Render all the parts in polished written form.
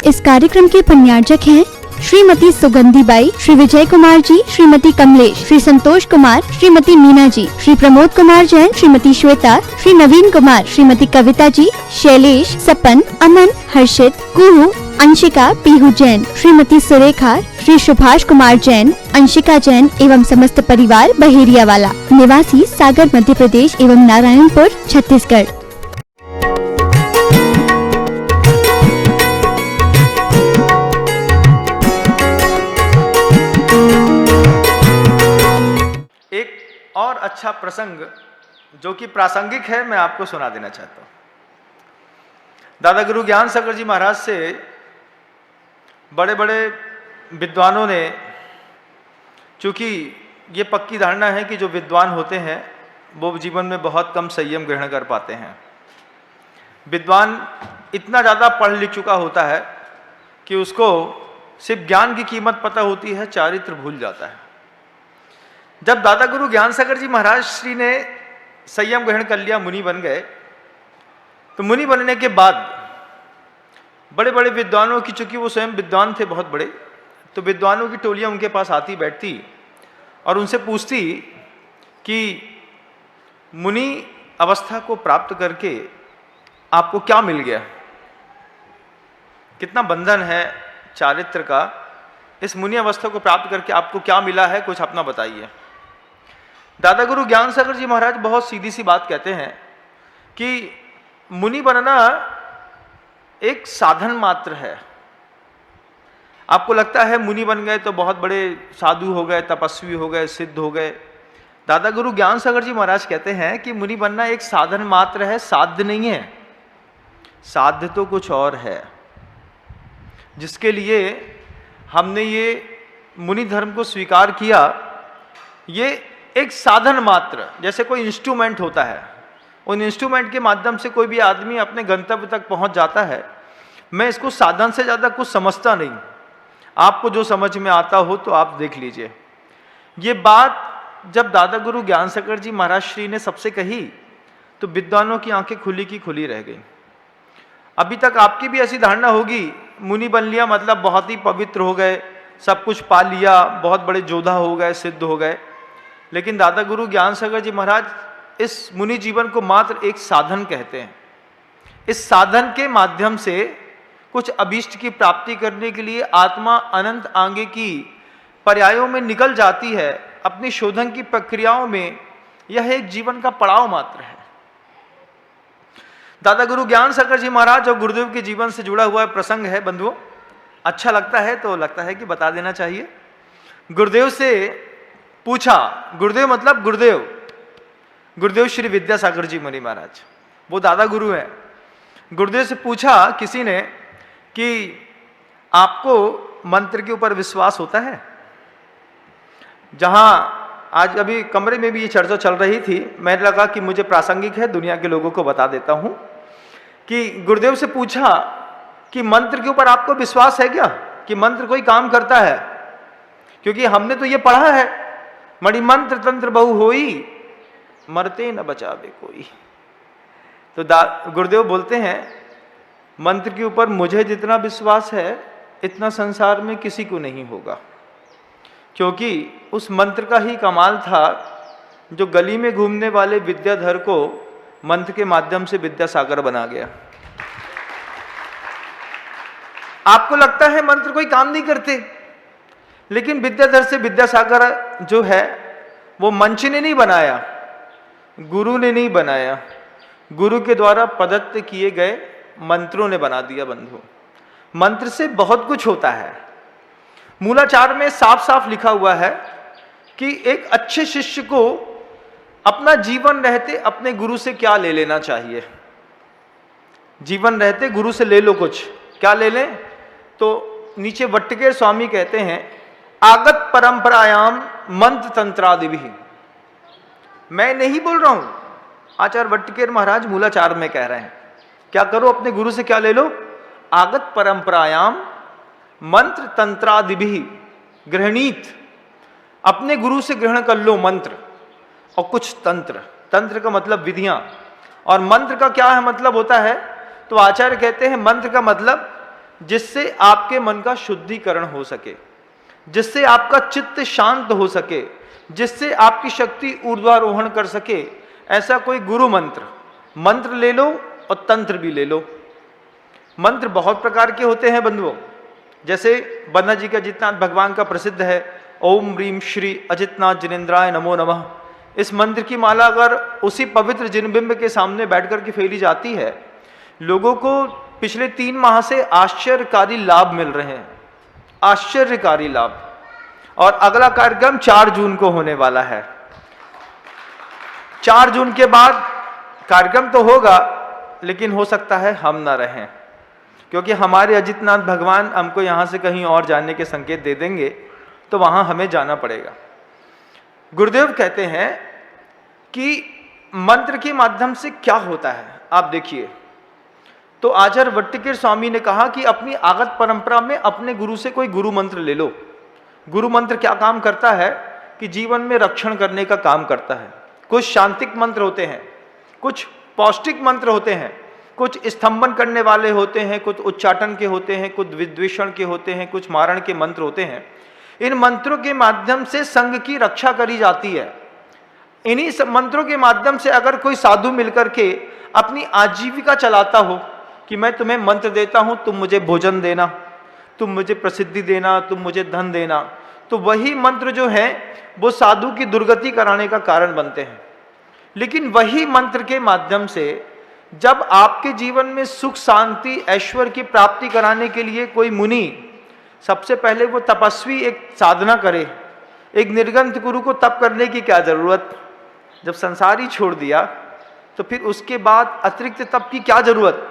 इस कार्यक्रम के पुण्यार्चक हैं श्रीमती सुगंधी बाई, श्री विजय कुमार जी, श्रीमती कमलेश, श्री संतोष कुमार, श्रीमती मीना जी, श्री प्रमोद कुमार जैन, श्रीमती श्वेता, श्री नवीन कुमार, श्रीमती कविता जी, शैलेश, सपन, अमन, हर्षित, कुहू, अंशिका, पीहू जैन, श्रीमती सुरेखा, श्री सुभाष कुमार जैन, अंशिका जैन एवं समस्त परिवार बहेरिया वाला, निवासी सागर मध्य प्रदेश एवं नारायणपुर छत्तीसगढ़। और अच्छा प्रसंग जो कि प्रासंगिक है, मैं आपको सुना देना चाहता हूँ। दादा गुरु ज्ञान सागर जी महाराज से बड़े बड़े विद्वानों ने, चूंकि ये पक्की धारणा है कि जो विद्वान होते हैं वो जीवन में बहुत कम संयम ग्रहण कर पाते हैं। विद्वान इतना ज़्यादा पढ़ लिख चुका होता है कि उसको सिर्फ ज्ञान की कीमत पता होती है, चारित्र भूल जाता है। जब दादा गुरु ज्ञान सागर जी महाराज श्री ने संयम ग्रहण कर लिया, मुनि बन गए, तो मुनि बनने के बाद बड़े बड़े विद्वानों की, चूंकि वो स्वयं विद्वान थे बहुत बड़े, तो विद्वानों की टोलियां उनके पास आती बैठती और उनसे पूछती कि मुनि अवस्था को प्राप्त करके आपको क्या मिल गया, कितना बंधन है चारित्र का, इस मुनि अवस्था को प्राप्त करके आपको क्या मिला है, कुछ अपना बताइए। दादा गुरु ज्ञान सागर जी महाराज बहुत सीधी सी बात कहते हैं कि मुनि बनना एक साधन मात्र है। आपको लगता है मुनि बन गए तो बहुत बड़े साधु हो गए, तपस्वी हो गए, सिद्ध हो गए। दादा गुरु ज्ञान सागर जी महाराज कहते हैं कि मुनि बनना एक साधन मात्र है, साध्य नहीं है। साध्य तो कुछ और है, जिसके लिए हमने ये मुनि धर्म को स्वीकार किया। ये एक साधन मात्र, जैसे कोई इंस्ट्रूमेंट होता है, उन इंस्ट्रूमेंट के माध्यम से कोई भी आदमी अपने गंतव्य तक पहुंच जाता है। मैं इसको साधन से ज़्यादा कुछ समझता नहीं, आपको जो समझ में आता हो तो आप देख लीजिए। ये बात जब दादा गुरु ज्ञान सागर जी महाराज श्री ने सबसे कही तो विद्वानों की आंखें खुली की खुली रह गई। अभी तक आपकी भी ऐसी धारणा होगी, मुनि बन लिया मतलब बहुत ही पवित्र हो गए, सब कुछ पा लिया, बहुत बड़े योद्धा हो गए, सिद्ध हो गए। लेकिन दादा गुरु ज्ञान सागर जी महाराज इस मुनि जीवन को मात्र एक साधन कहते हैं। इस साधन के माध्यम से कुछ अभीष्ट की प्राप्ति करने के लिए आत्मा अनंत आगे की पर्यायों में निकल जाती है। अपनी शोधन की प्रक्रियाओं में यह एक जीवन का पड़ाव मात्र है। दादा गुरु ज्ञान सागर जी महाराज और गुरुदेव के जीवन से जुड़ा हुआ प्रसंग है बंधुओं। अच्छा लगता है तो लगता है कि बता देना चाहिए। गुरुदेव से पूछा, गुरुदेव मतलब गुरुदेव श्री विद्यासागर जी मुनि महाराज, वो दादा गुरु हैं। गुरुदेव से पूछा किसी ने कि आपको मंत्र के ऊपर विश्वास होता है। जहां आज अभी कमरे में भी ये चर्चा चल रही थी, मैंने लगा कि मुझे प्रासंगिक है, दुनिया के लोगों को बता देता हूं कि गुरुदेव से पूछा कि मंत्र के ऊपर आपको विश्वास है क्या, कि मंत्र कोई काम करता है? क्योंकि हमने तो ये पढ़ा है, मणि मंत्र तंत्र बहु होई, मरते न बचावे कोई। तो गुरुदेव बोलते हैं मंत्र के ऊपर मुझे जितना विश्वास है इतना संसार में किसी को नहीं होगा, क्योंकि उस मंत्र का ही कमाल था जो गली में घूमने वाले विद्याधर को मंत्र के माध्यम से विद्यासागर बना गया। आपको लगता है मंत्र कोई काम नहीं करते, लेकिन विद्याधर से विद्यासागर जो है वो मंच ने नहीं बनाया, गुरु ने नहीं बनाया, गुरु के द्वारा प्रदत्त किए गए मंत्रों ने बना दिया। बंधु, मंत्र से बहुत कुछ होता है। मूलाचार में साफ साफ लिखा हुआ है कि एक अच्छे शिष्य को अपना जीवन रहते अपने गुरु से क्या ले लेना चाहिए। जीवन रहते गुरु से ले लो कुछ, क्या ले लें? तो नीचे वट्टकेर स्वामी कहते हैं, आगत परंपरायाम मंत्र तंत्रादि भी। मैं नहीं बोल रहा हूं, आचार्य वट्टकेर महाराज मूलाचार में कह रहे हैं क्या करो, अपने गुरु से क्या ले लो? आगत परंपरायाम मंत्र तंत्रादि भी ग्रहणीत। अपने गुरु से ग्रहण कर लो मंत्र और कुछ तंत्र। तंत्र का मतलब विधियां, और मंत्र का क्या है मतलब होता है? तो आचार्य कहते हैं मंत्र का मतलब जिससे आपके मन का शुद्धिकरण हो सके, जिससे आपका चित्त शांत हो सके, जिससे आपकी शक्ति ऊर्ध्वारोहण कर सके, ऐसा कोई गुरु मंत्र ले लो और तंत्र भी ले लो। मंत्र बहुत प्रकार के होते हैं बंधुओं, जैसे बन्ना जी का अजितनाथ भगवान का प्रसिद्ध है, ओम ह्रीम श्री अजितनाथ जिनेन्द्राय नमो नमः। इस मंत्र की माला अगर उसी पवित्र जिनबिंब के सामने बैठकर के फैली जाती है, लोगों को पिछले 3 माह से आश्चर्यकारी लाभ मिल रहे हैं, आश्चर्यकारी लाभ। और अगला कार्यक्रम 4 जून को होने वाला है। 4 जून के बाद कार्यक्रम तो होगा, लेकिन हो सकता है हम ना रहें, क्योंकि हमारे अजितनाथ भगवान हमको यहाँ से कहीं और जाने के संकेत दे देंगे, तो वहाँ हमें जाना पड़ेगा। गुरुदेव कहते हैं कि मंत्र के माध्यम से क्या होता है, आप देखिए। तो आचार्य वट्टिकेर स्वामी ने कहा कि अपनी आगत परंपरा में अपने गुरु से कोई गुरु मंत्र ले लो। गुरु मंत्र क्या काम करता है कि जीवन में रक्षण करने का काम करता है। कुछ शांतिक मंत्र होते हैं, कुछ पौष्टिक मंत्र होते हैं, कुछ स्तंभन करने वाले होते हैं, कुछ उच्चाटन के होते हैं, कुछ विद्वेषण के होते हैं, कुछ मारण के मंत्र होते हैं। इन मंत्रों के माध्यम से संघ की रक्षा करी जाती है। इन्हीं मंत्रों के माध्यम से अगर कोई साधु मिलकर के अपनी आजीविका चलाता हो कि मैं तुम्हें मंत्र देता हूं, तुम मुझे भोजन देना, तुम मुझे प्रसिद्धि देना, तुम मुझे धन देना, तो वही मंत्र जो है वो साधु की दुर्गति कराने का कारण बनते हैं। लेकिन वही मंत्र के माध्यम से जब आपके जीवन में सुख शांति ऐश्वर्य की प्राप्ति कराने के लिए कोई मुनि, सबसे पहले वो तपस्वी एक साधना करे। एक निर्गंथ गुरु को तप करने की क्या जरूरत, जब संसार ही छोड़ दिया तो फिर उसके बाद अतिरिक्त तप की क्या जरूरत।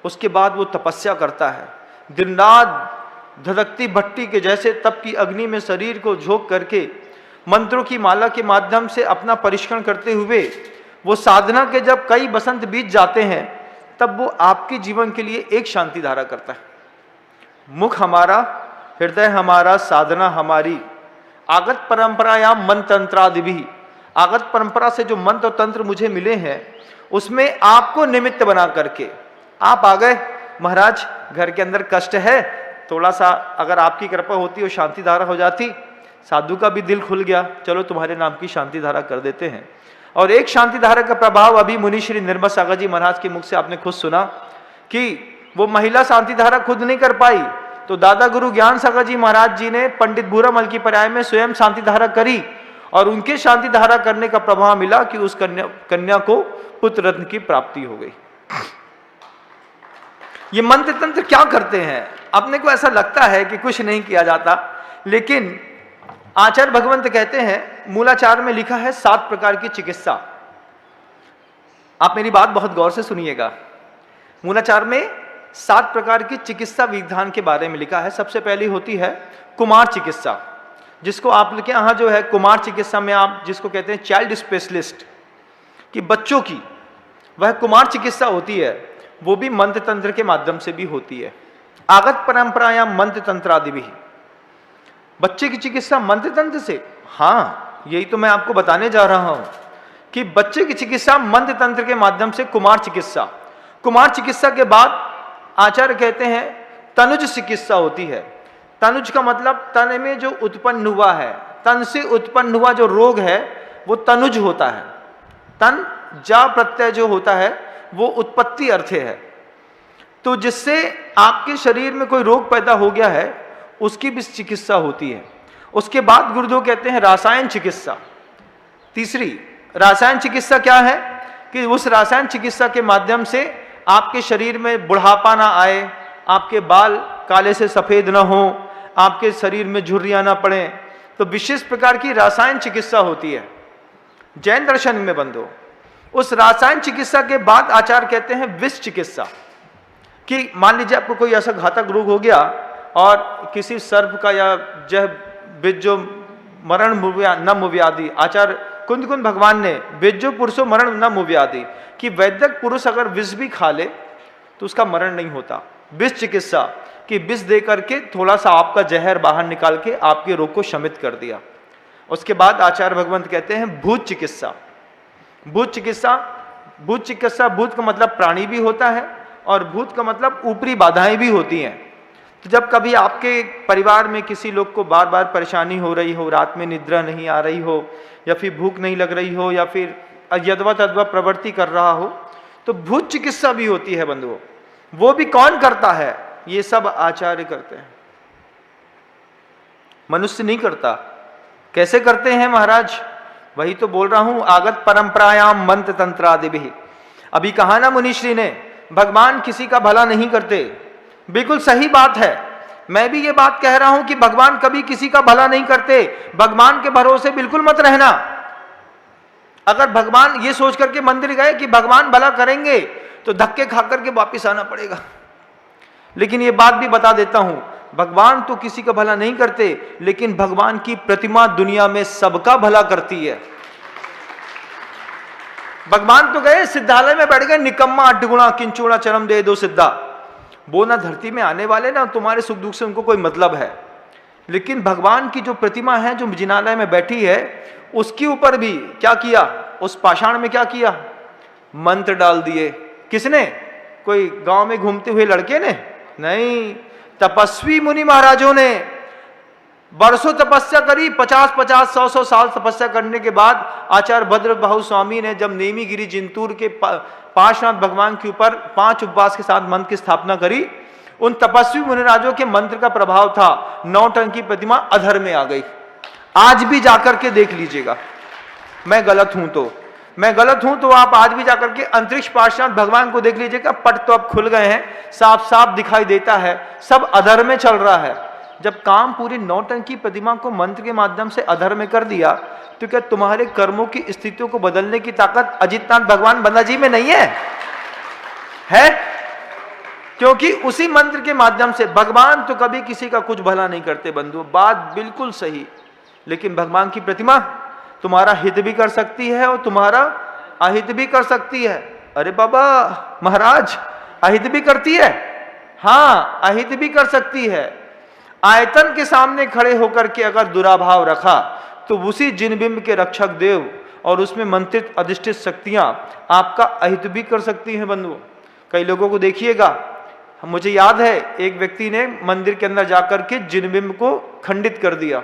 उसके बाद वो तपस्या करता है, दिन रात धधकती भट्टी के जैसे तप की अग्नि में शरीर को झोंक करके मंत्रों की माला के माध्यम से अपना परिष्करण करते हुए वो साधना के जब कई बसंत बीत जाते हैं, तब वो आपके जीवन के लिए एक शांति धारा करता है। मुख हमारा, हृदय हमारा, साधना हमारी, आगत परंपरा या मंत्र तंत्रादि भी। आगत परंपरा से जो मंत्र और तंत्र मुझे मिले हैं, उसमें आपको निमित्त बना करके आप आ गए, महाराज घर के अंदर कष्ट है, थोड़ा सा अगर आपकी कृपा होती और शांति धारा हो जाती, साधु का भी दिल खुल गया, चलो तुम्हारे नाम की शांति धारा कर देते हैं। और एक शांति धारा का प्रभाव अभी मुनि श्री निर्मल सागर जी महाराज के मुख से आपने खुद सुना कि वो महिला शांति धारा खुद नहीं कर पाई, तो दादा गुरु ज्ञान सागर जी महाराज जी ने पंडित भूरामल की पर्याय में स्वयं शांति धारा करी, और उनके शांति धारा करने का प्रभाव मिला कि उस कन्या को पुत्र रत्न की प्राप्ति हो गई। ये मंत्र तंत्र क्या करते हैं, अपने को ऐसा लगता है कि कुछ नहीं किया जाता, लेकिन आचार्य भगवंत कहते हैं, मूलाचार में लिखा है 7 प्रकार की चिकित्सा। आप मेरी बात बहुत गौर से सुनिएगा। मूलाचार में 7 प्रकार की चिकित्सा विधान के बारे में लिखा है। सबसे पहली होती है कुमार चिकित्सा, जिसको आप के यहाँ जो है कुमार चिकित्सा में आप जिसको कहते हैं चाइल्ड स्पेशलिस्ट, कि बच्चों की वह कुमार चिकित्सा होती है, वो भी मंत्र तंत्र के माध्यम से भी होती है। आगत परंपरा या मंत्र तंत्र आदि भी। बच्चे की चिकित्सा मंत्र तंत्र से, हाँ यही तो मैं आपको बताने जा रहा हूं कि बच्चे की चिकित्सा मंत्र तंत्र के माध्यम से कुमार चिकित्सा। कुमार चिकित्सा के बाद आचार्य कहते हैं तनुज चिकित्सा होती है। तनुज का मतलब तन में जो उत्पन्न हुआ है, तन से उत्पन्न हुआ जो रोग है वो तनुज होता है। तन जा प्रत्यय जो होता है वो उत्पत्ति अर्थ है, तो जिससे आपके शरीर में कोई रोग पैदा हो गया है उसकी भी चिकित्सा होती है। उसके बाद गुरुदेव कहते हैं रासायन चिकित्सा। तीसरी रासायन चिकित्सा क्या है कि उस रासायन चिकित्सा के माध्यम से आपके शरीर में बुढ़ापा ना आए, आपके बाल काले से सफेद ना हो, आपके शरीर में झुर्रियां ना पड़े, तो विशेष प्रकार की रासायन चिकित्सा होती है जैन दर्शन में बंधो। उस रासायन चिकित्सा के बाद आचार्य कहते हैं विष चिकित्सा, कि मान लीजिए आपको कोई ऐसा घातक रोग हो गया और किसी सर्प का या जह बिज्जो मरण न मुव्यादि, आचार्य कुंद कुंद भगवान ने बिज्जो पुरुषो मरण न मुव्यादि, कि वैद्यक पुरुष अगर विष भी खा ले तो उसका मरण नहीं होता। विष चिकित्सा, कि विष दे करके थोड़ा सा आपका जहर बाहर निकाल के आपके रोग को शमित कर दिया। उसके बाद आचार्य भगवंत कहते हैं भूत चिकित्सा। भूत चिकित्सा, भूत चिकित्सा, भूत का मतलब प्राणी भी होता है और भूत का मतलब ऊपरी बाधाएं भी होती हैं। तो जब कभी आपके परिवार में किसी लोग को बार बार परेशानी हो रही हो, रात में निद्रा नहीं आ रही हो, या फिर भूख नहीं लग रही हो, या फिर यदवा तद्वा प्रवृत्ति कर रहा हो, तो भूत चिकित्सा भी होती है बंधुओं। वो भी कौन करता है? ये सब आचार्य करते हैं, मनुष्य नहीं करता। कैसे करते हैं महाराज? वही तो बोल रहा हूं, आगत परंपरायाम मंत्र तंत्रादि भी। अभी कहा ना मुनिश्री ने, भगवान किसी का भला नहीं करते। बिल्कुल सही बात है। मैं भी ये बात कह रहा हूं कि भगवान कभी किसी का भला नहीं करते। भगवान के भरोसे बिल्कुल मत रहना। अगर भगवान ये सोच करके मंदिर गए कि भगवान भला करेंगे, तो धक्के खा करके वापिस आना पड़ेगा। लेकिन ये बात भी बता देता हूं, भगवान तो किसी का भला नहीं करते, लेकिन भगवान की प्रतिमा दुनिया में सबका भला करती है। भगवान तो गए सिद्धालय में बैठ गए, निकम्मा अड्डगुणा किंचुणा चरम दे दो सिद्धा। वो ना धरती में आने वाले, ना तुम्हारे सुख दुख से उनको कोई मतलब है। लेकिन भगवान की जो प्रतिमा है, जो जिनालय में बैठी है, उसके ऊपर भी क्या किया? उस पाषाण में क्या किया? मंत्र डाल दिए। किसने? कोई गांव में घूमते हुए लड़के ने? नहीं, तपस्वी मुनि महाराजों ने बरसों तपस्या करी। 50-50, 100-100 साल तपस्या करने के बाद आचार्य भद्रबाहु स्वामी ने जब नेमीगिरी जिंतूर के पार्श्वनाथ भगवान के ऊपर 5 उपवास के साथ मंत्र की स्थापना करी, उन तपस्वी मुनिराजों के मंत्र का प्रभाव था, 9 टन की प्रतिमा अधर में आ गई। आज भी जाकर के देख लीजिएगा। मैं गलत हूं तो आप आज भी जाकर के अंतरिक्ष पार्श्वनाथ भगवान को देख लीजिएगा। पट तो अब खुल गए हैं, साफ साफ दिखाई देता है, सब अधर में चल रहा है। जब काम पूरी 9 टन की प्रतिमा को मंत्र के माध्यम से अधर में कर दिया, तो क्या तुम्हारे कर्मों की स्थितियों को बदलने की ताकत अजितनाथ भगवान बंदा जी में नहीं है? क्योंकि उसी मंत्र के माध्यम से भगवान तो कभी किसी का कुछ भला नहीं करते बंधु, बात बिल्कुल सही। लेकिन भगवान की प्रतिमा तुम्हारा हित भी कर सकती है और तुम्हारा अहित भी कर सकती है। अरे बाबा महाराज, अहित भी करती है? हाँ, अहित भी कर सकती है। आयतन के सामने खड़े होकर के अगर दुराभाव रखा, तो उसी जिनबिंब के रक्षक देव और उसमें मंत्रित अधिष्ठित शक्तियां आपका अहित भी कर सकती हैं बंधुओं। कई लोगों को देखिएगा, मुझे याद है एक व्यक्ति ने मंदिर के अंदर जाकर के जिनबिंब को खंडित कर दिया।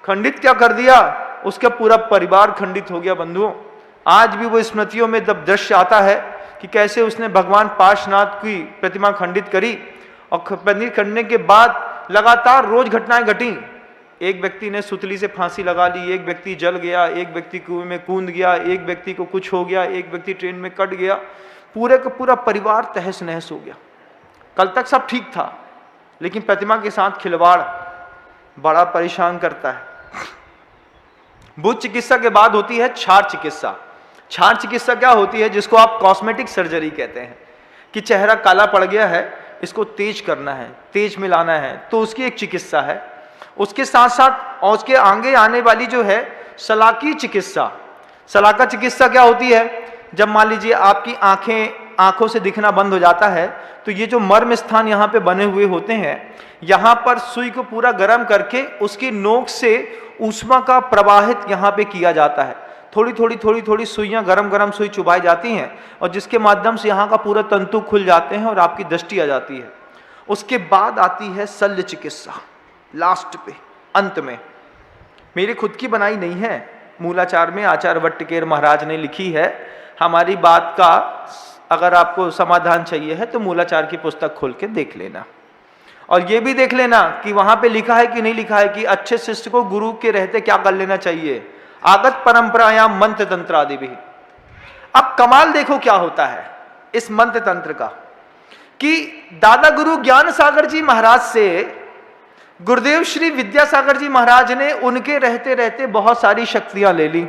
खंडित क्या कर दिया? उसका पूरा परिवार खंडित हो गया बंधुओं। आज भी वो स्मृतियों में जब दृश्य आता है कि कैसे उसने भगवान पार्श्वनाथ की प्रतिमा खंडित करी, और खंडित करने के बाद लगातार रोज घटनाएं घटी। एक व्यक्ति ने सुतली से फांसी लगा ली, एक व्यक्ति जल गया, एक व्यक्ति कुएं में कूद गया, एक व्यक्ति को कुछ हो गया, एक व्यक्ति ट्रेन में कट गया। पूरे का पूरा परिवार तहस नहस हो गया। कल तक सब ठीक था, लेकिन प्रतिमा के साथ खिलवाड़ बड़ा परेशान करता है। भूत चिकित्सा के बाद होती है क्षार चिकित्सा। क्षार चिकित्सा क्या होती है? जिसको आप कॉस्मेटिक सर्जरी कहते हैं, कि चेहरा काला पड़ गया है, इसको तेज करना है, तेज में लाना है, तो उसकी एक चिकित्सा है। उसके साथ साथ और उसके आगे आने वाली जो है शलाकी चिकित्सा। शलाका चिकित्सा क्या होती है? जब मान लीजिए आपकी आंखों से दिखना बंद हो जाता है, तो ये जो मर्म स्थान यहाँ पे बने हुए होते हैं, यहाँ पर सुई को पूरा गर्म करके उसकी नोक से ऊष्मा का प्रवाहित यहाँ पे किया जाता है। थोड़ी थोड़ी सुइयां गरम सुई चुभाई जाती हैं, और जिसके माध्यम से यहाँ का पूरा तंतु खुल जाते हैं और आपकी दृष्टि आ जाती है। उसके बाद आती है शल्य चिकित्सा, लास्ट पे, अंत में। मेरी खुद की बनाई नहीं है, मूलाचार में आचार्य वट्टकेर महाराज ने लिखी है। हमारी बात का अगर आपको समाधान चाहिए है तो मूलाचार की पुस्तक खोल के देख लेना, और ये भी देख लेना कि वहां पे लिखा है कि नहीं लिखा है कि अच्छे शिष्य को गुरु के रहते क्या कर लेना चाहिए। आगत परंपरायाम मंत्र तंत्र आदि भी। अब कमाल देखो क्या होता है इस मंत्र तंत्र का, कि दादा गुरु ज्ञान सागर जी महाराज से गुरुदेव श्री विद्यासागर जी महाराज ने उनके रहते रहते बहुत सारी शक्तियां ले ली।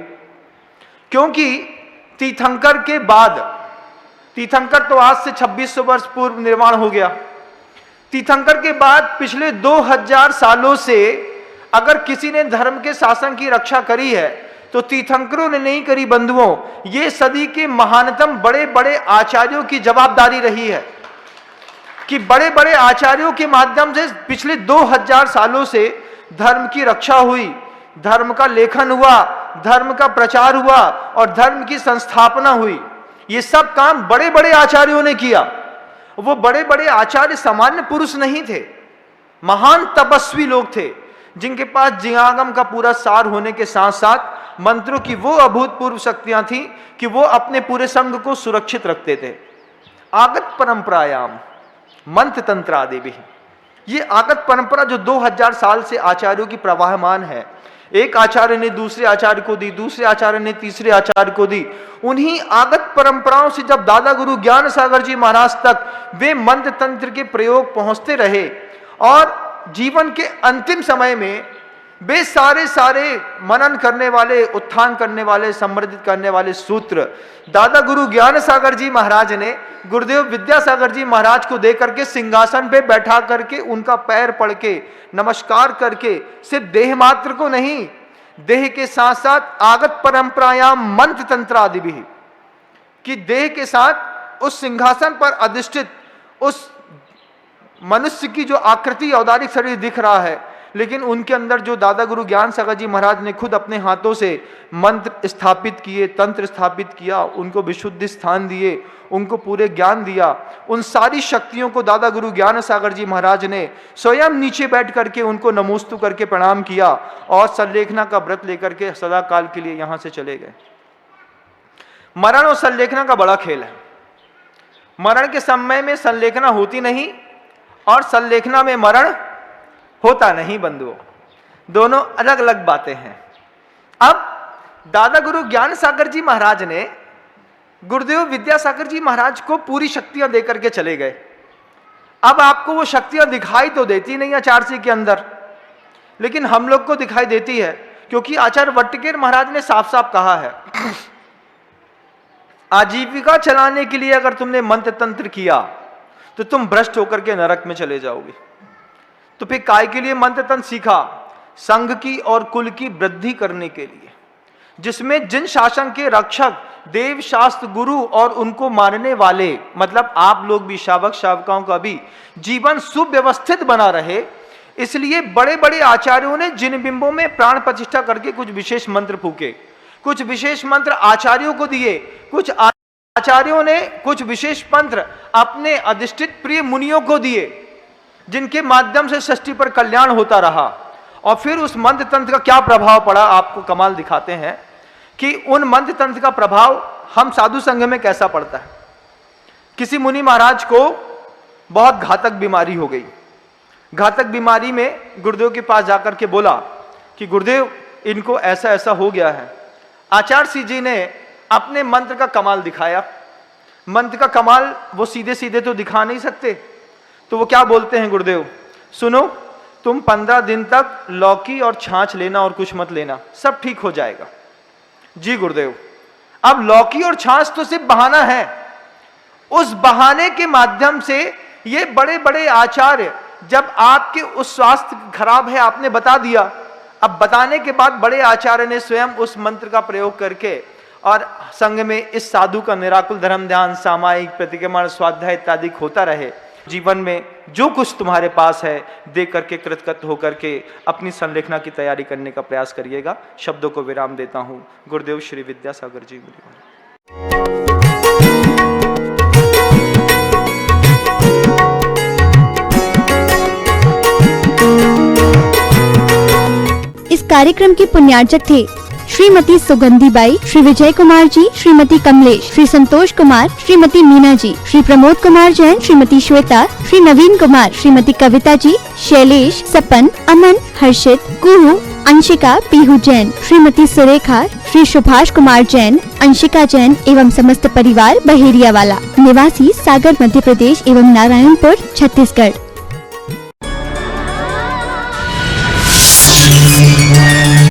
क्योंकि तीर्थंकर के बाद, तीर्थंकर तो आज से 2600 वर्ष पूर्व निर्माण हो गया। तीर्थंकर के बाद पिछले 2000 सालों से अगर किसी ने धर्म के शासन की रक्षा करी है तो तीर्थंकरों ने नहीं करी बंधुओं। ये सदी के महानतम बड़े बड़े आचार्यों की जवाबदारी रही है कि बड़े बड़े आचार्यों के माध्यम से पिछले 2000 सालों से धर्म की रक्षा हुई, धर्म का लेखन हुआ, धर्म का प्रचार हुआ और धर्म की संस्थापना हुई। ये सब काम बड़े बड़े आचार्यों ने किया। वो बड़े बड़े आचार्य सामान्य पुरुष नहीं थे, महान तपस्वी लोग थे, जिनके पास जियागम का पूरा सार होने के साथ साथ मंत्रों की वो अभूतपूर्व शक्तियां थी कि वो अपने पूरे संघ को सुरक्षित रखते थे। आगत परंपरायाम मंत्र तंत्र आदि भी, ये आगत परंपरा जो 2000 साल से आचार्यों की प्रवाहमान है, एक आचार्य ने दूसरे आचार्य को दी, दूसरे आचार्य ने तीसरे आचार्य को दी, उन्हीं आगत परंपराओं से जब दादा गुरु ज्ञान सागर जी महाराज तक वे मंत्र तंत्र के प्रयोग पहुंचते रहे और जीवन के अंतिम समय में वे सारे मनन करने वाले, उत्थान करने वाले, संवर्धित करने वाले सूत्र दादा गुरु ज्ञान सागर जी महाराज ने गुरुदेव विद्यासागर जी महाराज को दे करके सिंहासन पे बैठा करके उनका पैर पड़ के नमस्कार करके सिर्फ देह मात्र को नहीं, देह के साथ साथ आगत परंपरायाम मंत्र तंत्र आदि भी, कि देह के साथ उस सिंहासन पर अधिष्ठित उस मनुष्य की जो आकृति औदारिक शरीर दिख रहा है, लेकिन उनके अंदर जो दादा गुरु ज्ञान सागर जी महाराज ने खुद अपने हाथों से मंत्र स्थापित किए, तंत्र स्थापित किया, उनको विशुद्ध स्थान दिए, उनको पूरे ज्ञान दिया, उन सारी शक्तियों को दादा गुरु ज्ञान सागर जी महाराज ने स्वयं नीचे बैठ करके उनको नमोस्तु करके प्रणाम किया और संलेखना का व्रत लेकर के सदा काल के लिए यहां से चले गए। मरण और संलेखना का बड़ा खेल है। मरण के समय में संलेखना होती नहीं और संलेखना में मरण होता नहीं बंधुओं, दोनों अलग अलग बातें हैं। अब दादा गुरु ज्ञान सागर जी महाराज ने गुरुदेव विद्यासागर जी महाराज को पूरी शक्तियां देकर के चले गए। अब आपको वो शक्तियां दिखाई तो देती नहीं आचार्य के अंदर, लेकिन हम लोग को दिखाई देती है, क्योंकि आचार्य वट्टकेर महाराज ने साफ साफ कहा है, आजीविका चलाने के लिए अगर तुमने मंत्र तंत्र किया तो तुम भ्रष्ट होकर के नरक में चले जाओगे। तो फिर काय के लिए मंत्र तंत्र सीखा? संघ की और कुल की वृद्धि करने के लिए, जिसमें जिन शासन के रक्षक देव शास्त्र गुरु और उनको मानने वाले, मतलब आप लोग भी, शावक शावकाओं का भी जीवन सुव्यवस्थित बना रहे, इसलिए बड़े बड़े आचार्यों ने जिन बिंबों में प्राण प्रतिष्ठा करके कुछ विशेष मंत्र फूके, कुछ विशेष मंत्र आचार्यों को दिए, कुछ आचार्यों ने कुछ विशेष मंत्र अपने अधिष्ठित प्रिय मुनियों को दिए, जिनके माध्यम से सृष्टि पर कल्याण होता रहा। और फिर उस मंत्र तंत्र का क्या प्रभाव पड़ा, आपको कमाल दिखाते हैं कि उन मंत्र तंत्र का प्रभाव हम साधु संघ में कैसा पड़ता है। किसी मुनि महाराज को बहुत घातक बीमारी हो गई। घातक बीमारी में गुरुदेव के पास जाकर के बोला कि गुरुदेव इनको ऐसा ऐसा हो गया है। आचार्य जी ने अपने मंत्र का कमाल दिखाया। मंत्र का कमाल वो सीधे सीधे तो दिखा नहीं सकते, तो वो क्या बोलते हैं गुरुदेव, सुनो तुम 15 दिन तक लौकी और छाछ लेना और कुछ मत लेना, सब ठीक हो जाएगा। जी गुरुदेव। अब लौकी और छाछ तो सिर्फ बहाना है, उस बहाने के माध्यम से ये बड़े बड़े आचार्य, जब आपके उस स्वास्थ्य खराब है आपने बता दिया, अब बताने के बाद बड़े आचार्य ने स्वयं उस मंत्र का प्रयोग करके और संघ में इस साधु का निराकुल धर्म ध्यान, सामायिक प्रतिक्रमण, स्वाध्याय इत्यादि होता रहे। जीवन में जो कुछ तुम्हारे पास है दे करके कृतकृत होकर के अपनी संलेखना की तैयारी करने का प्रयास करिएगा। शब्दों को विराम देता हूँ। गुरुदेव श्री विद्यासागर जी। इस कार्यक्रम के पुण्यार्चक थे श्रीमती सुगंधी बाई, श्री विजय कुमार जी, श्रीमती कमलेश, श्री संतोष कुमार, श्रीमती मीना जी, श्री प्रमोद कुमार जैन, श्रीमती श्वेता, श्री नवीन कुमार, श्रीमती कविता जी, शैलेश, सपन, अमन, हर्षित, कुहू, अंशिका, पीहू जैन, श्रीमती सुरेखा, श्री सुभाष कुमार जैन, अंशिका जैन एवं समस्त परिवार बहेरिया वाला, निवासी सागर मध्य प्रदेश एवं नारायणपुर छत्तीसगढ़।